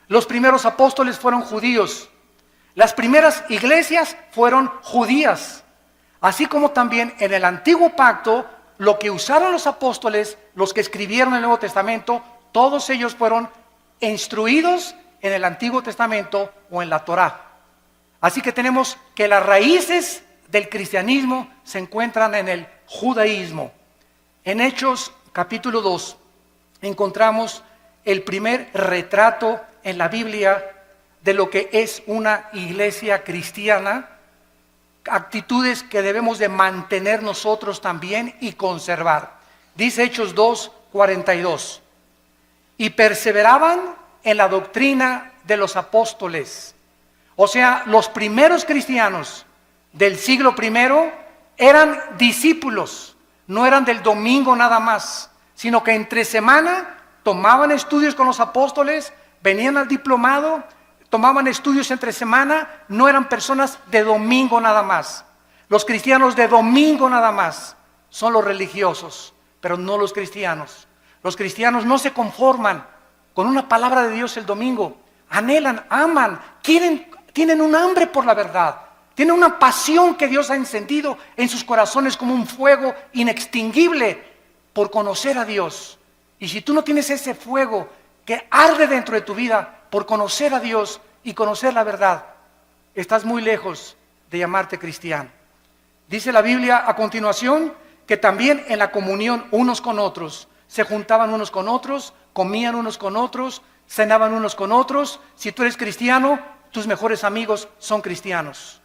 Los primeros apóstoles fueron judíos. Las primeras iglesias fueron judías. Así como también en el antiguo pacto, lo que usaron los apóstoles, los que escribieron el Nuevo Testamento, todos ellos fueron instruidos en el Antiguo Testamento o en la Torá. Así que tenemos que las raíces del cristianismo se encuentran en el judaísmo. En Hechos capítulo 2 encontramos el primer retrato en la Biblia de lo que es una iglesia cristiana, actitudes que debemos de mantener nosotros también y conservar. Dice Hechos 2:42, y perseveraban en la doctrina de los apóstoles. O sea, los primeros cristianos del siglo I eran discípulos, no eran del domingo nada más, sino que entre semana tomaban estudios con los apóstoles, venían al diplomado, tomaban estudios entre semana, no eran personas de domingo nada más. Los cristianos de domingo nada más son los religiosos, pero no los cristianos. Los cristianos no se conforman con una palabra de Dios el domingo, anhelan, aman, tienen un hambre por la verdad, tienen una pasión que Dios ha encendido en sus corazones como un fuego inextinguible por conocer a Dios. Y si tú no tienes ese fuego que arde dentro de tu vida por conocer a Dios y conocer la verdad, estás muy lejos de llamarte cristiano. Dice la Biblia a continuación que también en la comunión unos con otros, se juntaban unos con otros, comían unos con otros, cenaban unos con otros. Si tú eres cristiano, tus mejores amigos son cristianos.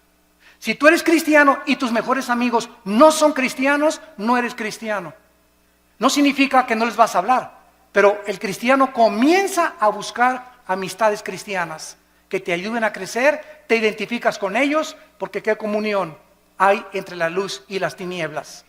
Si tú eres cristiano y tus mejores amigos no son cristianos, no eres cristiano. No significa que no les vas a hablar, pero el cristiano comienza a buscar amistades cristianas que te ayuden a crecer, te identificas con ellos, porque qué comunión hay entre la luz y las tinieblas.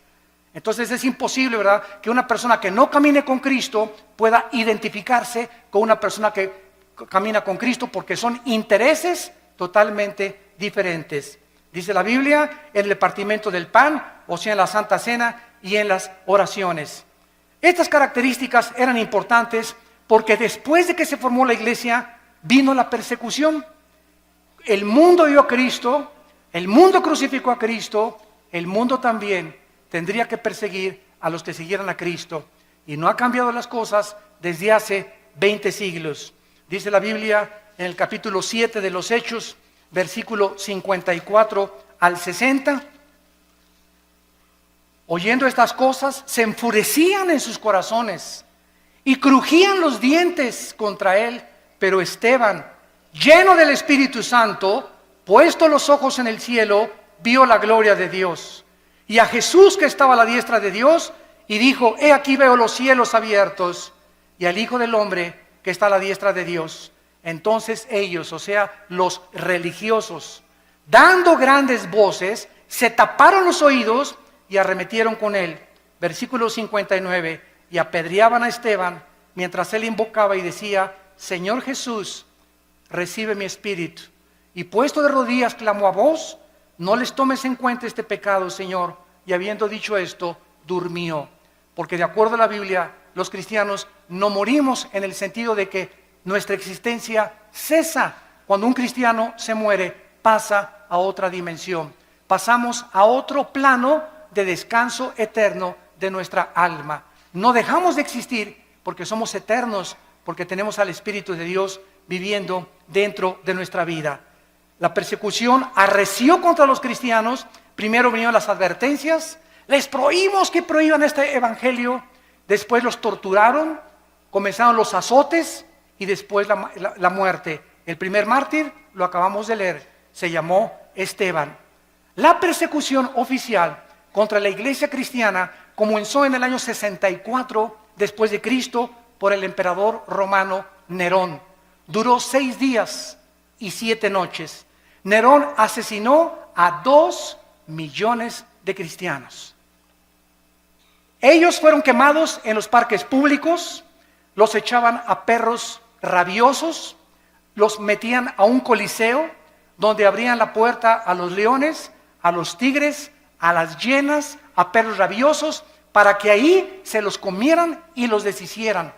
Entonces es imposible, ¿verdad?, que una persona que no camine con Cristo pueda identificarse con una persona que camina con Cristo, porque son intereses totalmente diferentes. Dice la Biblia, en el partimiento del pan, o sea, en la Santa Cena y en las oraciones. Estas características eran importantes porque después de que se formó la iglesia, vino la persecución. El mundo dio a Cristo, el mundo crucificó a Cristo, el mundo también tendría que perseguir a los que siguieran a Cristo. Y no ha cambiado las cosas desde hace 20 siglos. Dice la Biblia en el capítulo 7 de los Hechos, versículo 54 al 60. Oyendo estas cosas, se enfurecían en sus corazones y crujían los dientes contra él. Pero Esteban, lleno del Espíritu Santo, puesto los ojos en el cielo, vio la gloria de Dios y a Jesús que estaba a la diestra de Dios, y dijo: he aquí veo los cielos abiertos y al Hijo del Hombre que está a la diestra de Dios. Entonces ellos, o sea, los religiosos, dando grandes voces, se taparon los oídos y arremetieron con él. Versículo 59, y apedreaban a Esteban mientras él invocaba y decía: Señor Jesús, recibe mi espíritu. Y puesto de rodillas clamó a voz: no les tomes en cuenta este pecado, Señor. Y habiendo dicho esto, durmió. Porque de acuerdo a la Biblia, los cristianos no morimos en el sentido de que nuestra existencia cesa. Cuando un cristiano se muere, pasa a otra dimensión. Pasamos a otro plano de descanso eterno de nuestra alma. No dejamos de existir porque somos eternos, porque tenemos al Espíritu de Dios viviendo dentro de nuestra vida. La persecución arreció contra los cristianos. Primero vinieron las advertencias, les prohibimos que prohíban este evangelio. Después los torturaron, comenzaron los azotes y después la muerte. El primer mártir, lo acabamos de leer, se llamó Esteban. La persecución oficial contra la iglesia cristiana comenzó en el año 64 después de Cristo por el emperador romano Nerón. Duró 6 días y 7 noches. Nerón asesinó a 2 millones de cristianos. Ellos fueron quemados en los parques públicos, los echaban a perros rabiosos, los metían a un coliseo donde abrían la puerta a los leones, a los tigres, a las hienas, a perros rabiosos, para que ahí se los comieran y los deshicieran.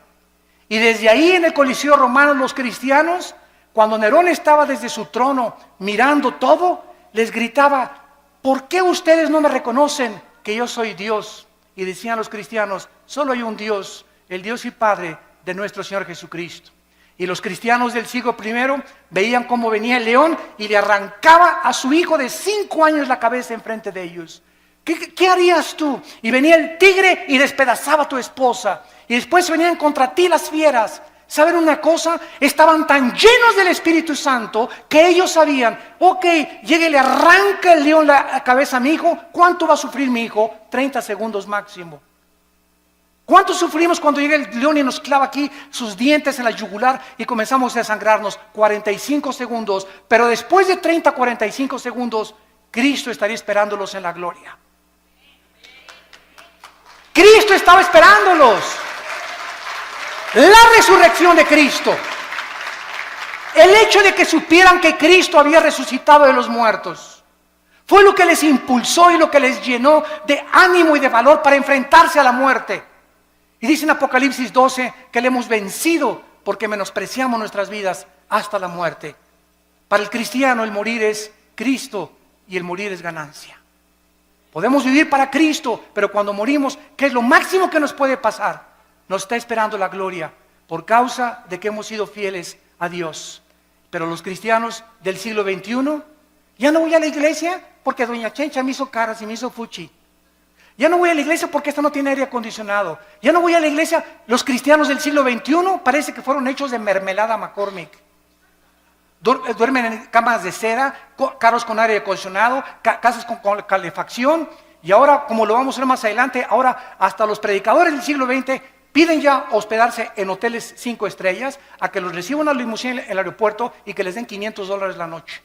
Y desde ahí en el Coliseo romano los cristianos cuando Nerón estaba desde su trono mirando todo, les gritaba: ¿por qué ustedes no me reconocen que yo soy Dios? Y decían los cristianos: solo hay un Dios, el Dios y Padre de nuestro Señor Jesucristo. Y los cristianos del siglo I veían cómo venía el león y le arrancaba a su hijo de 5 años la cabeza enfrente de ellos. ¿Qué harías tú? Y venía el tigre y despedazaba a tu esposa. Y después venían contra ti las fieras. ¿Saben una cosa? Estaban tan llenos del Espíritu Santo que ellos sabían: ok, llega y le arranca el león la cabeza a mi hijo. ¿Cuánto va a sufrir mi hijo? 30 segundos máximo. ¿Cuánto sufrimos cuando llega el león y nos clava aquí sus dientes en la yugular y comenzamos a desangrarnos? 45 segundos. Pero después de 30, 45 segundos, Cristo estaría esperándolos en la gloria. Cristo estaba esperándolos. La resurrección de Cristo, el hecho de que supieran que Cristo había resucitado de los muertos, fue lo que les impulsó y lo que les llenó de ánimo y de valor para enfrentarse a la muerte. Y dice en Apocalipsis 12 que le hemos vencido porque menospreciamos nuestras vidas hasta la muerte. Para el cristiano el morir es Cristo y el morir es ganancia. Podemos vivir para Cristo, pero cuando morimos, ¿qué es lo máximo que nos puede pasar? Nos está esperando la gloria por causa de que hemos sido fieles a Dios. Pero los cristianos del siglo XXI, ya no voy a la iglesia porque doña Chencha me hizo caras y me hizo fuchi. Ya no voy a la iglesia porque esta no tiene aire acondicionado. Ya no voy a la iglesia. Los cristianos del siglo XXI parece que fueron hechos de mermelada McCormick. Duermen en camas de seda, carros con aire acondicionado, casas con calefacción. Y ahora, como lo vamos a ver más adelante, ahora hasta los predicadores del siglo XX piden ya hospedarse en hoteles 5 estrellas, a que los reciban a la limusina en el aeropuerto y que les den $500 la noche.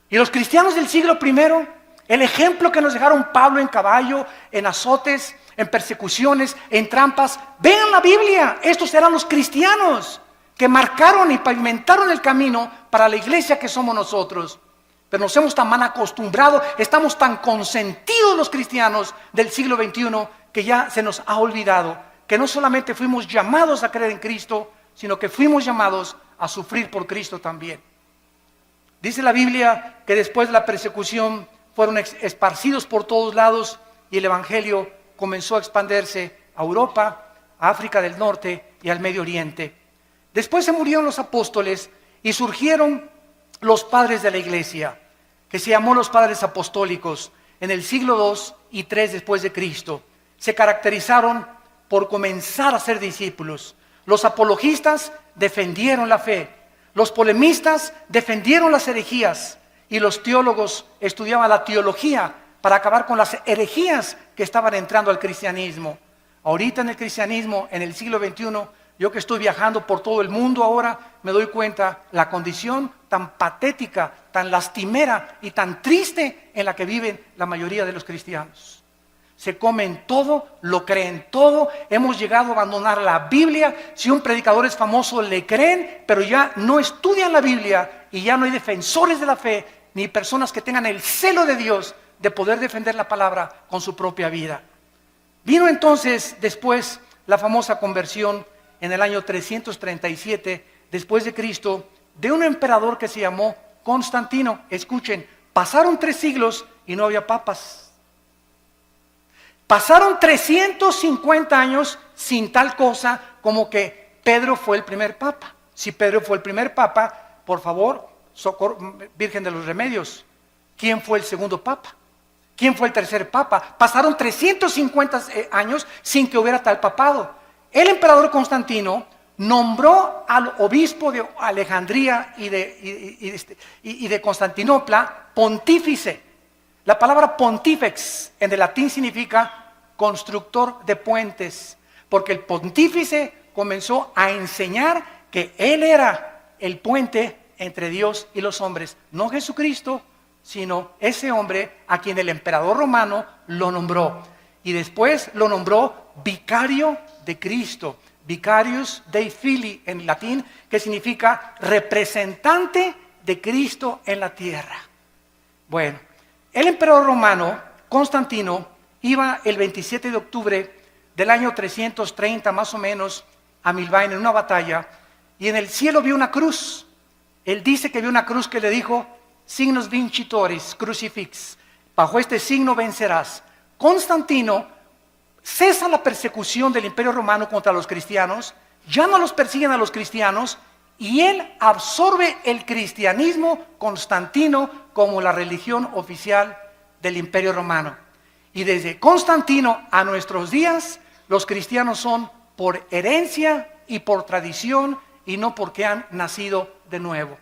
Y los cristianos del siglo I, el ejemplo que nos dejaron Pablo en caballo, en azotes, en persecuciones, en trampas. Vean la Biblia, estos eran los cristianos que marcaron y pavimentaron el camino para la iglesia que somos nosotros. Pero nos hemos tan mal acostumbrado, estamos tan consentidos los cristianos del siglo XXI que ya se nos ha olvidado que no solamente fuimos llamados a creer en Cristo, sino que fuimos llamados a sufrir por Cristo también. Dice la Biblia que después de la persecución fueron esparcidos por todos lados y el Evangelio comenzó a expandirse a Europa, a África del Norte y al Medio Oriente. Después se murieron los apóstoles y surgieron los padres de la iglesia, que se llamó los padres apostólicos, en el siglo II y III después de Cristo. Se caracterizaron por comenzar a ser discípulos. Los apologistas defendieron la fe, los polemistas defendieron las herejías, y los teólogos estudiaban la teología para acabar con las herejías que estaban entrando al cristianismo. Ahorita en el cristianismo, en el siglo XXI, yo que estoy viajando por todo el mundo ahora, me doy cuenta la condición tan patética, tan lastimera y tan triste en la que viven la mayoría de los cristianos. Se comen todo, lo creen todo, hemos llegado a abandonar la Biblia. Si un predicador es famoso le creen, pero ya no estudian la Biblia y ya no hay defensores de la fe, ni personas que tengan el celo de Dios de poder defender la palabra con su propia vida. Vino entonces después la famosa conversión en el año 337 después de Cristo de un emperador que se llamó Constantino. Escuchen, pasaron 3 siglos y no había papas. Pasaron 350 años sin tal cosa como que Pedro fue el primer papa. Si Pedro fue el primer papa, por favor, Virgen de los Remedios, ¿quién fue el segundo papa? ¿Quién fue el tercer papa? Pasaron 350 años sin que hubiera tal papado. El emperador Constantino nombró al obispo de Alejandría y de Constantinopla pontífice. La palabra pontífex en el latín significa constructor de puentes, porque el pontífice comenzó a enseñar que él era el puente entre Dios y los hombres, no Jesucristo, sino ese hombre a quien el emperador romano lo nombró. Y después lo nombró vicario de Cristo, vicarius Dei Filii en latín, que significa representante de Cristo en la tierra. Bueno, el emperador romano, Constantino, iba el 27 de octubre del año 330 más o menos a Milvain en una batalla, y en el cielo vio una cruz. Él dice que vio una cruz que le dijo, signos vincitoris, crucifix, bajo este signo vencerás. Constantino cesa la persecución del Imperio Romano contra los cristianos, ya no los persiguen a los cristianos, y él absorbe el cristianismo Constantino como la religión oficial del Imperio Romano. Y desde Constantino a nuestros días, los cristianos son por herencia y por tradición y no porque han nacido de nuevo.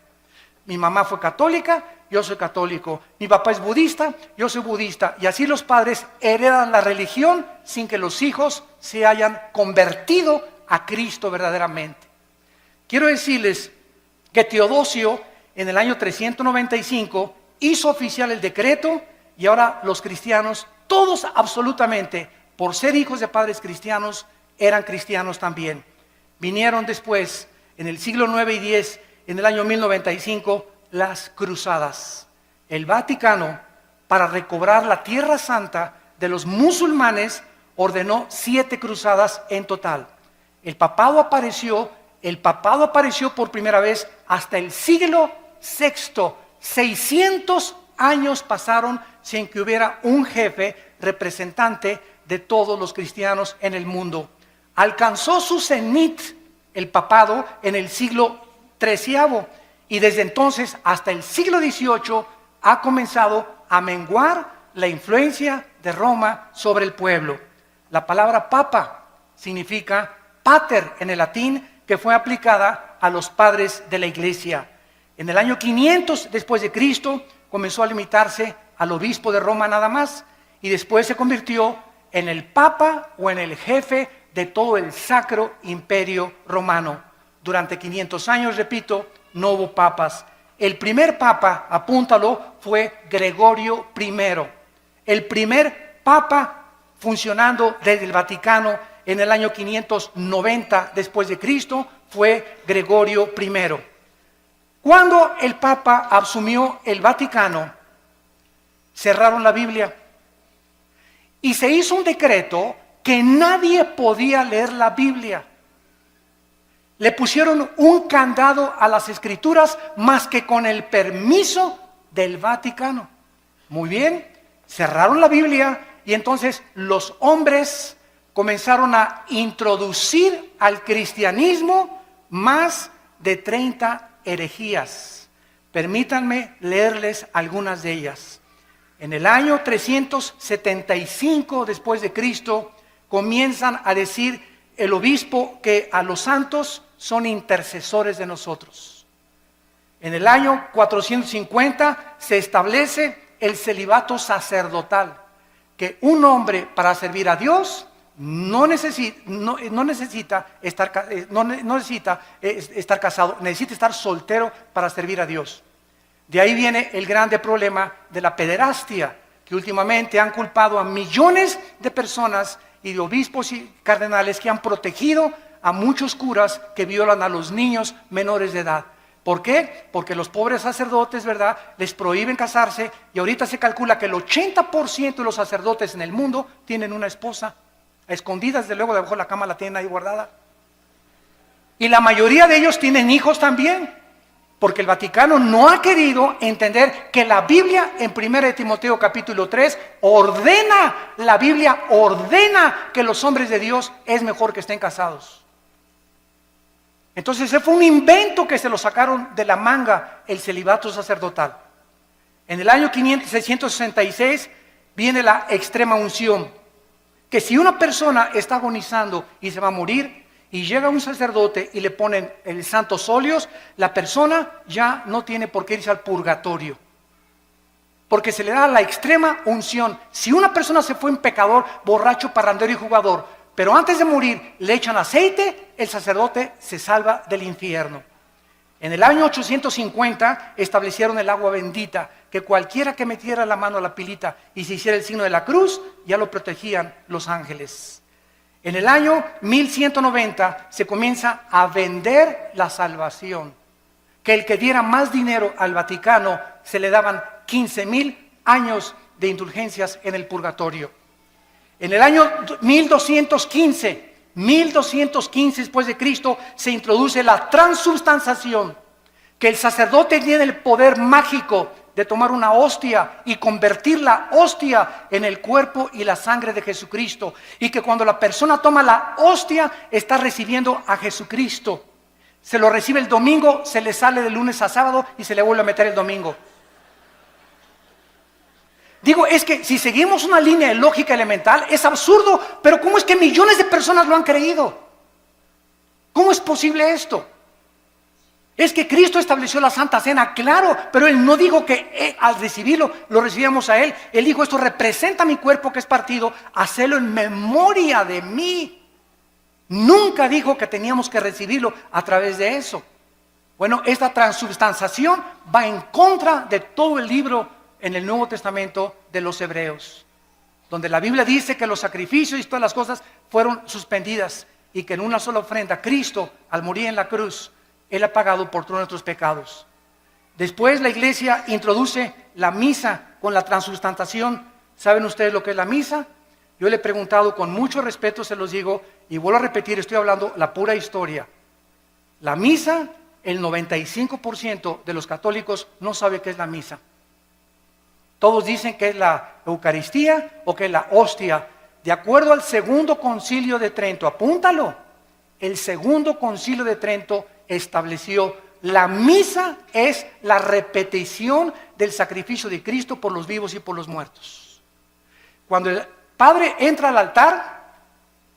Mi mamá fue católica, yo soy católico. Mi papá es budista, yo soy budista. Y así los padres heredan la religión sin que los hijos se hayan convertido a Cristo verdaderamente. Quiero decirles que Teodosio en el año 395 hizo oficial el decreto y ahora los cristianos, todos absolutamente, por ser hijos de padres cristianos, eran cristianos también. Vinieron después, en el siglo 9 y 10, en el año 1095, las cruzadas. El Vaticano, para recobrar la Tierra Santa de los musulmanes, ordenó 7 cruzadas en total. El papado apareció por primera vez hasta el siglo VI. 600 años pasaron sin que hubiera un jefe representante de todos los cristianos en el mundo. Alcanzó su cenit el papado en el siglo XIII y desde entonces hasta el siglo XVIII ha comenzado a menguar la influencia de Roma sobre el pueblo. La palabra papa significa pater en el latín, que fue aplicada a los padres de la iglesia. En el año 500 después de Cristo comenzó a limitarse al obispo de Roma nada más y después se convirtió en el papa o en el jefe de todo el Sacro Imperio Romano. Durante 500 años, repito, no hubo papas. El primer papa, apúntalo, fue Gregorio I. El primer papa funcionando desde el Vaticano en el año 590 después de Cristo fue Gregorio I. Cuando el Papa asumió el Vaticano, cerraron la Biblia y se hizo un decreto que nadie podía leer la Biblia. Le pusieron un candado a las escrituras más que con el permiso del Vaticano. Muy bien, cerraron la Biblia y entonces los hombres comenzaron a introducir al cristianismo más de 30 herejías. Permítanme leerles algunas de ellas. En el año 375 después de Cristo comienzan a decir el obispo que a los santos son intercesores de nosotros. En el año 450 se establece el celibato sacerdotal, que un hombre para servir a Dios no necesita estar casado, necesita estar soltero para servir a Dios. De ahí viene el grande problema de la pederastia, que últimamente han culpado a millones de personas y de obispos y cardenales que han protegido a muchos curas que violan a los niños menores de edad. ¿Por qué? Porque los pobres sacerdotes, ¿verdad?, les prohíben casarse y ahorita se calcula que el 80% de los sacerdotes en el mundo tienen una esposa. A escondidas, desde luego, debajo de la cama la tienen ahí guardada. Y la mayoría de ellos tienen hijos también, porque el Vaticano no ha querido entender que la Biblia, en 1 Timoteo capítulo 3, la Biblia ordena que los hombres de Dios es mejor que estén casados. Entonces ese fue un invento que se lo sacaron de la manga, el celibato sacerdotal. En el año 666 viene la extrema unción, que si una persona está agonizando y se va a morir y llega un sacerdote y le ponen el santos óleos, la persona ya no tiene por qué irse al purgatorio, porque se le da la extrema unción. Si una persona se fue un pecador, borracho, parrandero y jugador, pero antes de morir le echan aceite, el sacerdote se salva del infierno. En el año 850 establecieron el agua bendita, que cualquiera que metiera la mano a la pilita y se hiciera el signo de la cruz, ya lo protegían los ángeles. En el año 1190 se comienza a vender la salvación, que el que diera más dinero al Vaticano se le daban 15,000 años de indulgencias en el purgatorio. En el año 1215 1215 después de Cristo, se introduce la transubstanciación, que el sacerdote tiene el poder mágico de tomar una hostia y convertir la hostia en el cuerpo y la sangre de Jesucristo, y que cuando la persona toma la hostia está recibiendo a Jesucristo. Se lo recibe el domingo, se le sale de lunes a sábado y se le vuelve a meter el domingo. Digo, es que si seguimos una línea de lógica elemental, es absurdo, pero ¿cómo es que millones de personas lo han creído? ¿Cómo es posible esto? Es que Cristo estableció la Santa Cena, claro, pero Él no dijo que al recibirlo, lo recibíamos a Él. Él dijo, esto representa mi cuerpo que es partido, hacelo en memoria de mí. Nunca dijo que teníamos que recibirlo a través de eso. Bueno, esta transubstanciación va en contra de todo el libro en el Nuevo Testamento de los Hebreos, donde la Biblia dice que los sacrificios y todas las cosas fueron suspendidas y que en una sola ofrenda Cristo, al morir en la cruz, Él ha pagado por todos nuestros pecados. Después la iglesia introduce la misa con la transubstanciación. ¿Saben ustedes lo que es la misa? Yo le he preguntado con mucho respeto, se los digo, y vuelvo a repetir, estoy hablando la pura historia. La misa, el 95% de los católicos no sabe qué es la misa. Todos dicen que es la Eucaristía o que es la hostia. De acuerdo al Segundo Concilio de Trento, apúntalo, el Segundo Concilio de Trento estableció la misa es la repetición del sacrificio de Cristo por los vivos y por los muertos. Cuando el Padre entra al altar,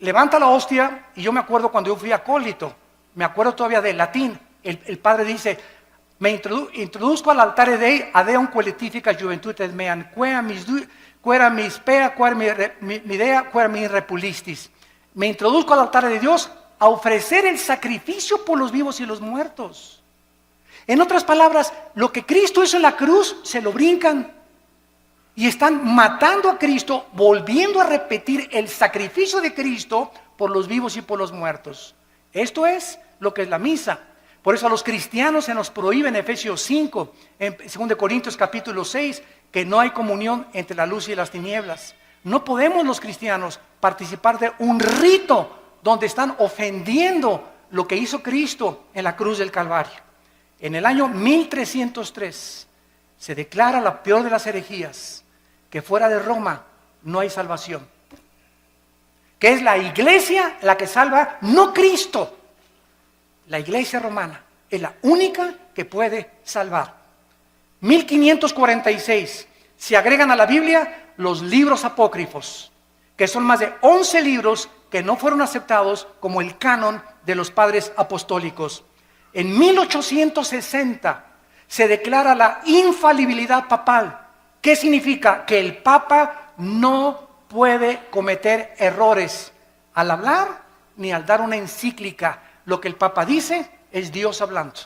levanta la hostia, y yo me acuerdo cuando yo fui acólito, me acuerdo todavía del latín, el Padre dice, me introduzco al altar de adeum qualifica juventudes meam, quera mis pea, quera mi idea, quera mi repulistis. Me introduzco al altar de Dios a ofrecer el sacrificio por los vivos y los muertos. En otras palabras, lo que Cristo hizo en la cruz, se lo brincan. Y están matando a Cristo, volviendo a repetir el sacrificio de Cristo por los vivos y por los muertos. Esto es lo que es la misa. Por eso a los cristianos se nos prohíbe en Efesios 5, en 2 Corintios capítulo 6, que no hay comunión entre la luz y las tinieblas. No podemos los cristianos participar de un rito donde están ofendiendo lo que hizo Cristo en la cruz del Calvario. En el año 1303 se declara la peor de las herejías, que fuera de Roma no hay salvación. Que es la iglesia la que salva, no Cristo. La iglesia romana es la única que puede salvar. 1546 se agregan a la Biblia los libros apócrifos, que son más de 11 libros que no fueron aceptados como el canon de los padres apostólicos. En 1860 se declara la infalibilidad papal. ¿Qué significa? Que el Papa no puede cometer errores al hablar ni al dar una encíclica. Lo que el Papa dice es Dios hablando.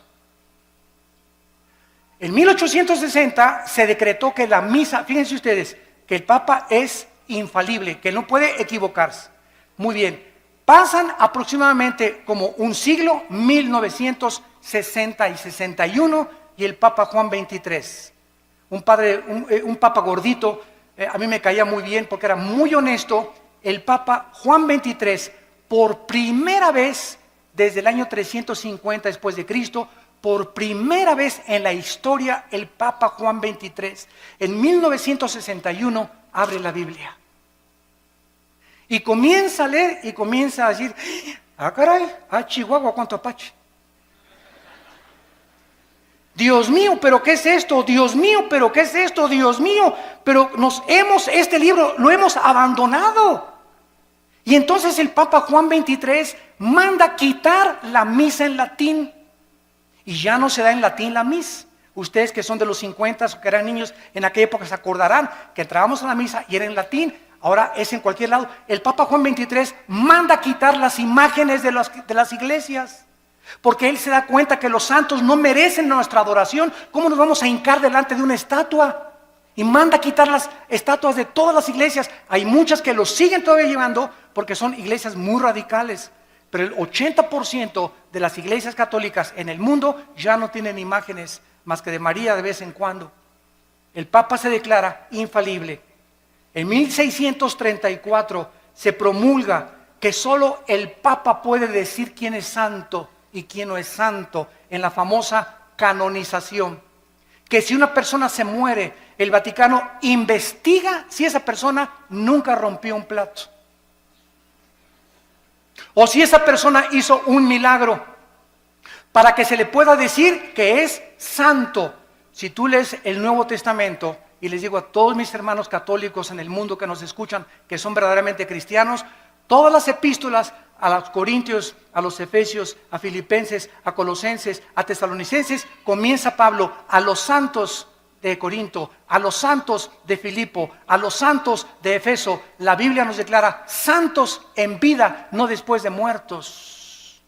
En 1860 se decretó que la misa, fíjense ustedes, que el Papa es infalible, que no puede equivocarse. Muy bien, pasan aproximadamente como un siglo, 1960 y 61, y el Papa Juan XXIII, un Papa gordito, a mí me caía muy bien porque era muy honesto. El Papa Juan XXIII, por primera vez desde el año 350 después de Cristo, por primera vez en la historia, el Papa Juan XXIII, en 1961, abre la Biblia. Y comienza a leer y comienza a decir, ah caray, ah Chihuahua, cuánto apache. Dios mío, pero ¿qué es esto? Dios mío, pero ¿qué es esto? Dios mío, pero este libro lo hemos abandonado. Y entonces el Papa Juan XXIII manda quitar la misa en latín. Y ya no se da en latín la misa. Ustedes que son de los 50 o que eran niños en aquella época se acordarán que entrábamos a la misa y era en latín. Ahora es en cualquier lado. El Papa Juan XXIII manda quitar las imágenes de las iglesias, porque él se da cuenta que los santos no merecen nuestra adoración. ¿Cómo nos vamos a hincar delante de una estatua? Y manda quitar las estatuas de todas las iglesias. Hay muchas que los siguen todavía llevando porque son iglesias muy radicales. Pero el 80% de las iglesias católicas en el mundo ya no tienen imágenes más que de María de vez en cuando. El Papa se declara infalible. En 1634 se promulga que solo el Papa puede decir quién es santo y quién no es santo en la famosa canonización. Que si una persona se muere, el Vaticano investiga si esa persona nunca rompió un plato. O si esa persona hizo un milagro, para que se le pueda decir que es santo. Si tú lees el Nuevo Testamento, y les digo a todos mis hermanos católicos en el mundo que nos escuchan, que son verdaderamente cristianos, todas las epístolas a los Corintios, a los Efesios, a Filipenses, a Colosenses, a Tesalonicenses, comienza Pablo a los santos de Corinto, a los santos de Filipo, a los santos de Efeso. La Biblia nos declara santos en vida, no después de muertos.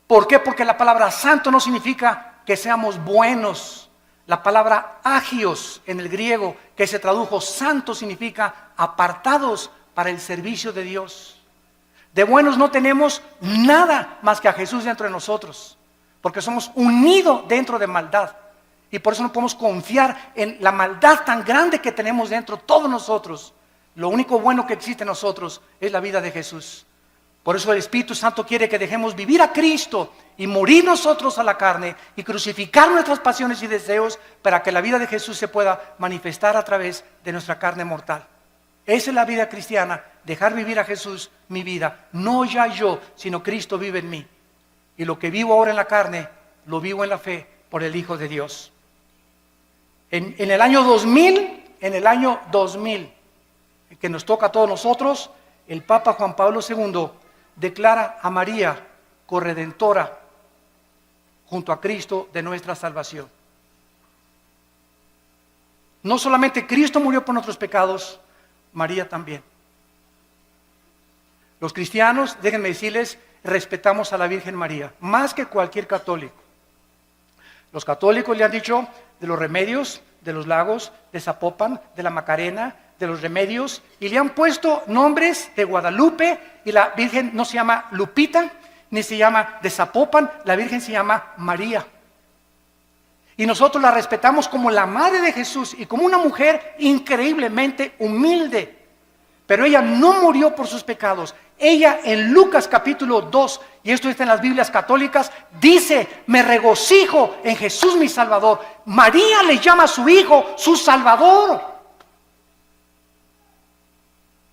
¿Por qué? Porque la palabra santo no significa que seamos buenos. La palabra agios en el griego, que se tradujo santo, significa apartados para el servicio de Dios. De buenos no tenemos nada más que a Jesús dentro de nosotros, porque somos unidos dentro de maldad. Y por eso no podemos confiar en la maldad tan grande que tenemos dentro todos nosotros. Lo único bueno que existe en nosotros es la vida de Jesús. Por eso el Espíritu Santo quiere que dejemos vivir a Cristo y morir nosotros a la carne y crucificar nuestras pasiones y deseos para que la vida de Jesús se pueda manifestar a través de nuestra carne mortal. Esa es la vida cristiana, dejar vivir a Jesús mi vida. No ya yo, sino Cristo vive en mí. Y lo que vivo ahora en la carne, lo vivo en la fe por el Hijo de Dios. En el año 2000, que nos toca a todos nosotros, el Papa Juan Pablo II declara a María corredentora junto a Cristo de nuestra salvación. No solamente Cristo murió por nuestros pecados, María también. Los cristianos, déjenme decirles, respetamos a la Virgen María, más que cualquier católico. Los católicos le han dicho de los remedios, de los lagos, de Zapopan, de la Macarena, de los remedios, y le han puesto nombres de Guadalupe, y la Virgen no se llama Lupita, ni se llama de Zapopan, la Virgen se llama María. Y nosotros la respetamos como la madre de Jesús y como una mujer increíblemente humilde. Pero ella no murió por sus pecados. Ella en Lucas capítulo 2, y esto está en las Biblias católicas, dice: me regocijo en Jesús mi Salvador. María le llama a su hijo su Salvador.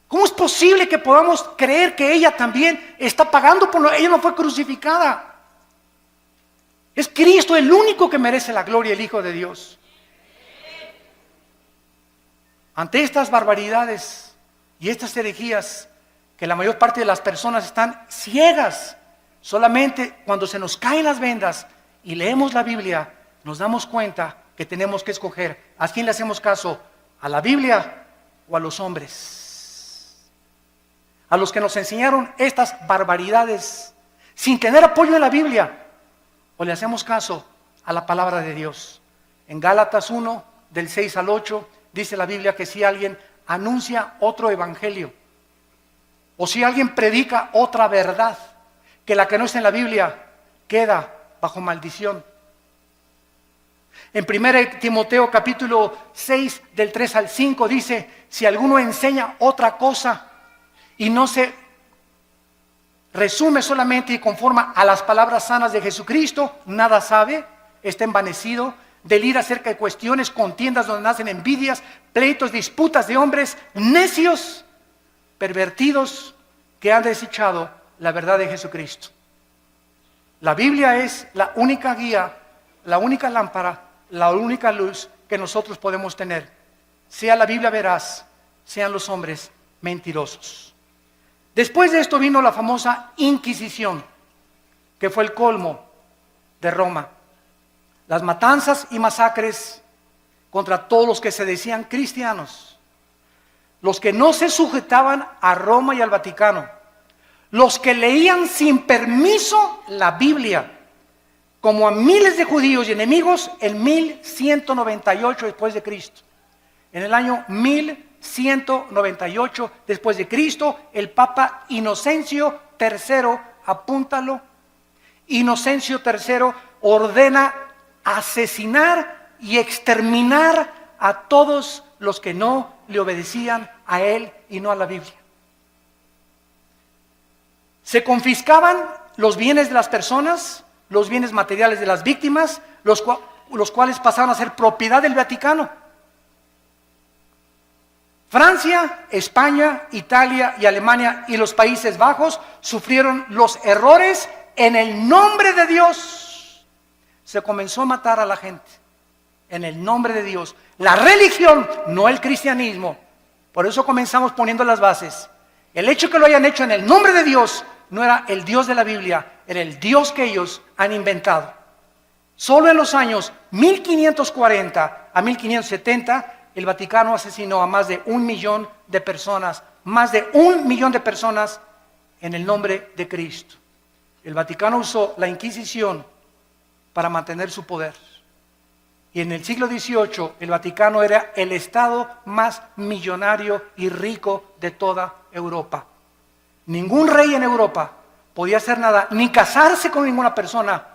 ¿Cómo es posible que podamos creer que ella también está pagando por lo? Ella no fue crucificada. Es Cristo el único que merece la gloria, el Hijo de Dios. Ante estas barbaridades y estas herejías, que la mayor parte de las personas están ciegas, solamente cuando se nos caen las vendas y leemos la Biblia, nos damos cuenta que tenemos que escoger a quién le hacemos caso, a la Biblia o a los hombres, a los que nos enseñaron estas barbaridades sin tener apoyo en la Biblia. O le hacemos caso a la palabra de Dios. En Gálatas 1, del 6 al 8, dice la Biblia que si alguien anuncia otro evangelio, o si alguien predica otra verdad, que la que no está en la Biblia, queda bajo maldición. En 1 Timoteo capítulo 6, del 3 al 5, dice: si alguno enseña otra cosa y no se resume solamente y conforma a las palabras sanas de Jesucristo, nada sabe, está envanecido, delira acerca de cuestiones, contiendas donde nacen envidias, pleitos, disputas de hombres necios, pervertidos, que han desechado la verdad de Jesucristo. La Biblia es la única guía, la única lámpara, la única luz que nosotros podemos tener. Sea la Biblia veraz, sean los hombres mentirosos. Después de esto vino la famosa Inquisición, que fue el colmo de Roma. Las matanzas y masacres contra todos los que se decían cristianos, los que no se sujetaban a Roma y al Vaticano, los que leían sin permiso la Biblia, como a miles de judíos y enemigos en 1198 después de Cristo. En el año 1198 después de Cristo, el Papa Inocencio III, apúntalo, Inocencio III ordena asesinar y exterminar a todos los que no le obedecían a él y no a la Biblia. Se confiscaban los bienes de las personas, los bienes materiales de las víctimas, los cuales pasaron a ser propiedad del Vaticano. Francia, España, Italia y Alemania y los Países Bajos sufrieron los errores en el nombre de Dios. Se comenzó a matar a la gente en el nombre de Dios. La religión, no el cristianismo. Por eso comenzamos poniendo las bases. El hecho que lo hayan hecho en el nombre de Dios no era el Dios de la Biblia, era el Dios que ellos han inventado. Solo en los años 1540 a 1570, el Vaticano asesinó a más de 1 millón de personas, más de 1 millón de personas en el nombre de Cristo. El Vaticano usó la Inquisición para mantener su poder. Y en el siglo XVIII, el Vaticano era el estado más millonario y rico de toda Europa. Ningún rey en Europa podía hacer nada, ni casarse con ninguna persona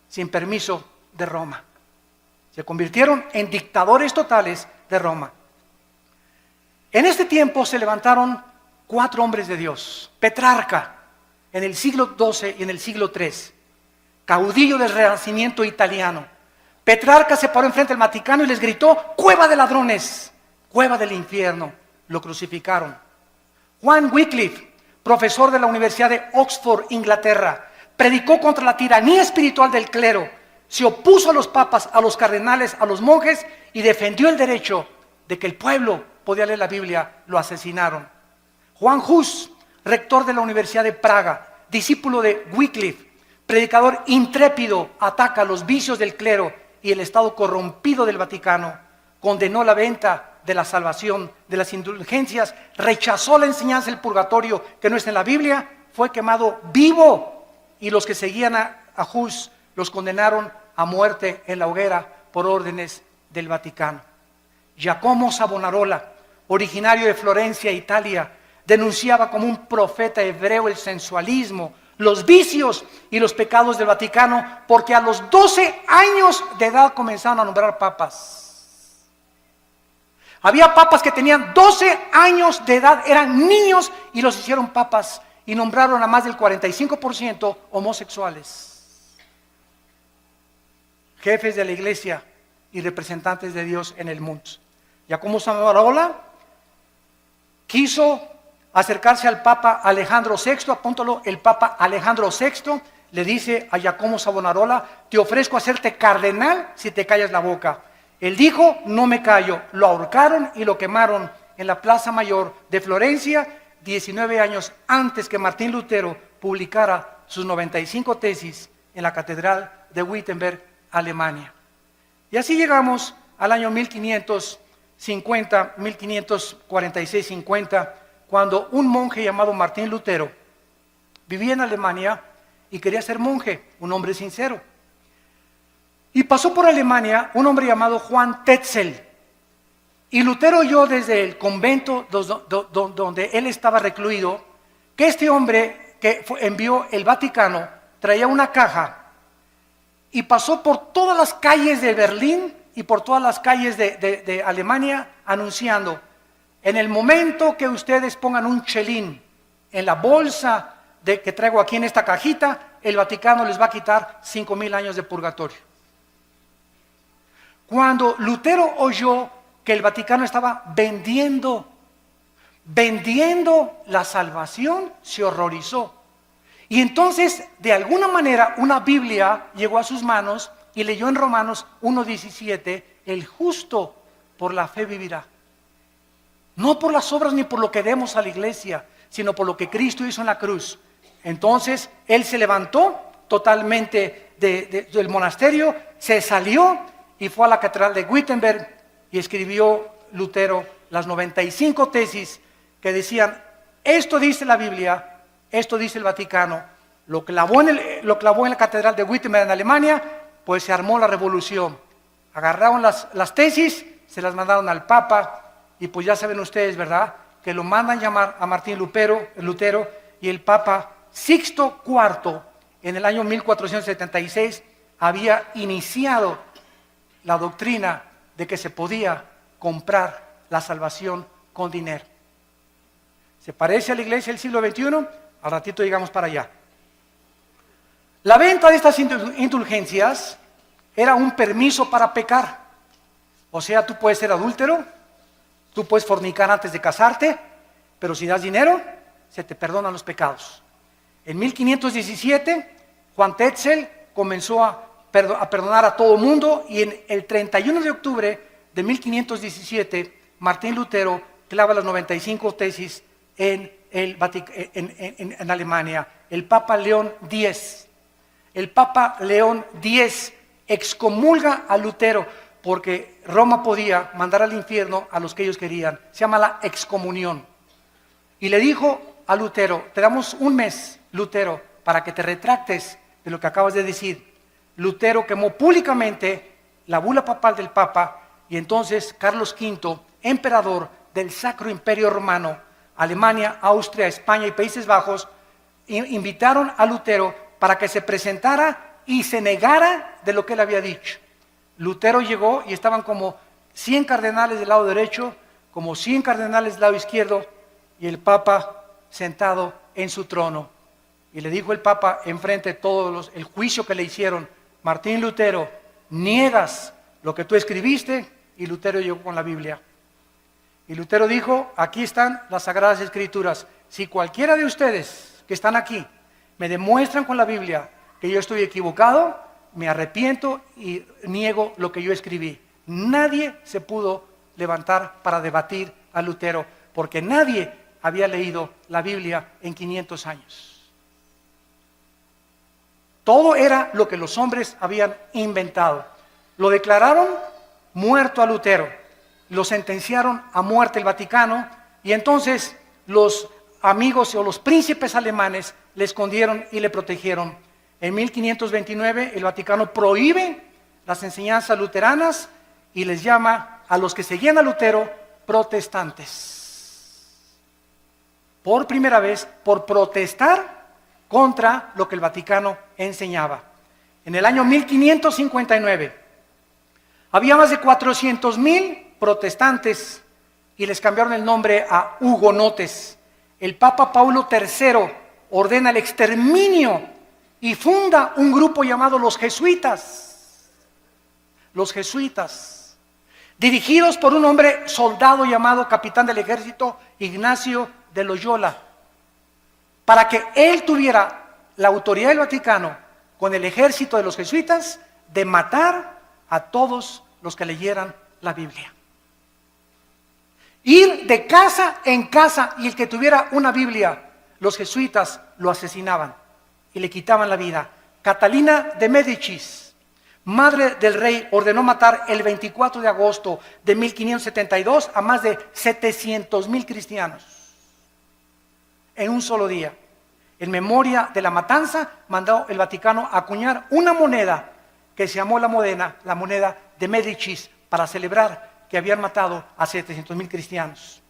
sin permiso de Roma. Se convirtieron en dictadores totales de Roma. En este tiempo se levantaron 4 hombres de Dios. Petrarca, en el siglo XII y en el siglo III, caudillo del Renacimiento italiano. Petrarca se paró enfrente del Vaticano y les gritó: cueva de ladrones, cueva del infierno. Lo crucificaron. Juan Wycliffe, profesor de la Universidad de Oxford, Inglaterra, predicó contra la tiranía espiritual del clero, se opuso a los papas, a los cardenales, a los monjes y defendió el derecho de que el pueblo podía leer la Biblia. Lo asesinaron. Juan Hus, rector de la Universidad de Praga, discípulo de Wycliffe, predicador intrépido, ataca los vicios del clero y el estado corrompido del Vaticano, condenó la venta de la salvación, de las indulgencias, rechazó la enseñanza del purgatorio que no está en la Biblia, fue quemado vivo, y los que seguían a Hus los condenaron a muerte en la hoguera por órdenes del Vaticano. Giacomo Savonarola, originario de Florencia, Italia, denunciaba como un profeta hebreo el sensualismo, los vicios y los pecados del Vaticano, porque a los 12 años de edad comenzaron a nombrar papas. Había papas que tenían 12 años de edad, eran niños y los hicieron papas y nombraron a más del 45% homosexuales. Jefes de la iglesia y representantes de Dios en el mundo. Giacomo Savonarola quiso acercarse al Papa Alejandro VI, apúntalo, el Papa Alejandro VI le dice a Giacomo Savonarola: te ofrezco hacerte cardenal si te callas la boca. Él dijo: no me callo. Lo ahorcaron y lo quemaron en la Plaza Mayor de Florencia, 19 años antes que Martín Lutero publicara sus 95 tesis en la Catedral de Wittenberg, Alemania. Y así llegamos al año 1550, 1546-50, cuando un monje llamado Martín Lutero vivía en Alemania y quería ser monje, un hombre sincero. Y pasó por Alemania un hombre llamado Juan Tetzel. Y Lutero oyó desde el convento donde él estaba recluido que este hombre que envió el Vaticano traía una caja y pasó por todas las calles de Berlín y por todas las calles de Alemania anunciando: en el momento que ustedes pongan un chelín en la bolsa que traigo aquí en esta cajita, el Vaticano les va a quitar 5,000 años de purgatorio. Cuando Lutero oyó que el Vaticano estaba vendiendo la salvación, se horrorizó. Y entonces, de alguna manera, una Biblia llegó a sus manos y leyó en Romanos 1:17: el justo por la fe vivirá. No por las obras ni por lo que demos a la iglesia, sino por lo que Cristo hizo en la cruz. Entonces, él se levantó totalmente del monasterio, se salió y fue a la catedral de Wittenberg y escribió Lutero las 95 tesis que decían: esto dice la Biblia, esto dice el Vaticano. Lo clavó en la catedral de Wittenberg en Alemania, pues se armó la revolución. Agarraron las tesis, se las mandaron al Papa, y pues ya saben ustedes, ¿verdad?, que lo mandan llamar a Martín Lutero, y el Papa Sixto IV en el año 1476 había iniciado la doctrina de que se podía comprar la salvación con dinero. ¿Se parece a la iglesia del siglo XXI? Al ratito llegamos para allá. La venta de estas indulgencias era un permiso para pecar. O sea, tú puedes ser adúltero, tú puedes fornicar antes de casarte, pero si das dinero, se te perdonan los pecados. En 1517, Juan Tetzel comenzó a perdonar a todo mundo, y en el 31 de octubre de 1517, Martín Lutero clava las 95 tesis en Alemania. El Papa León X excomulga a Lutero, porque Roma podía mandar al infierno a los que ellos querían. Se llama la excomunión. Y le dijo a Lutero: te damos un mes, Lutero, para que te retractes de lo que acabas de decir. Lutero quemó públicamente la bula papal del Papa, y entonces Carlos V, emperador del Sacro Imperio Romano, Alemania, Austria, España y Países Bajos, invitaron a Lutero para que se presentara y se negara de lo que él había dicho. Lutero llegó y estaban como 100 cardenales del lado derecho, como 100 cardenales del lado izquierdo, y el Papa sentado en su trono. Y le dijo el Papa enfrente de todos el juicio que le hicieron: Martín Lutero, niegas lo que tú escribiste. Y Lutero llegó con la Biblia. Y Lutero dijo: aquí están las Sagradas Escrituras. Si cualquiera de ustedes que están aquí me demuestran con la Biblia que yo estoy equivocado, me arrepiento y niego lo que yo escribí. Nadie se pudo levantar para debatir a Lutero, porque nadie había leído la Biblia en 500 años. Todo era lo que los hombres habían inventado. Lo declararon muerto a Lutero, lo sentenciaron a muerte el Vaticano, y entonces los amigos o los príncipes alemanes le escondieron y le protegieron. En 1529 el Vaticano prohíbe las enseñanzas luteranas y les llama a los que seguían a Lutero protestantes. Por primera vez, por protestar contra lo que el Vaticano enseñaba. En el año 1559 había más de 400,000 protestantes y les cambiaron el nombre a hugonotes. El Papa Paulo III ordena el exterminio y funda un grupo llamado los jesuitas. Los jesuitas, dirigidos por un hombre soldado llamado capitán del ejército Ignacio de Loyola, para que él tuviera la autoridad del Vaticano con el ejército de los jesuitas de matar a todos los que leyeran la Biblia. Ir de casa en casa, y el que tuviera una Biblia, los jesuitas lo asesinaban y le quitaban la vida. Catalina de Médicis, madre del rey, ordenó matar el 24 de agosto de 1572 a más de 700,000 cristianos en un solo día. En memoria de la matanza, mandó el Vaticano acuñar una moneda que se llamó la moneda de Médicis, para celebrar que habían matado a 700,000 cristianos.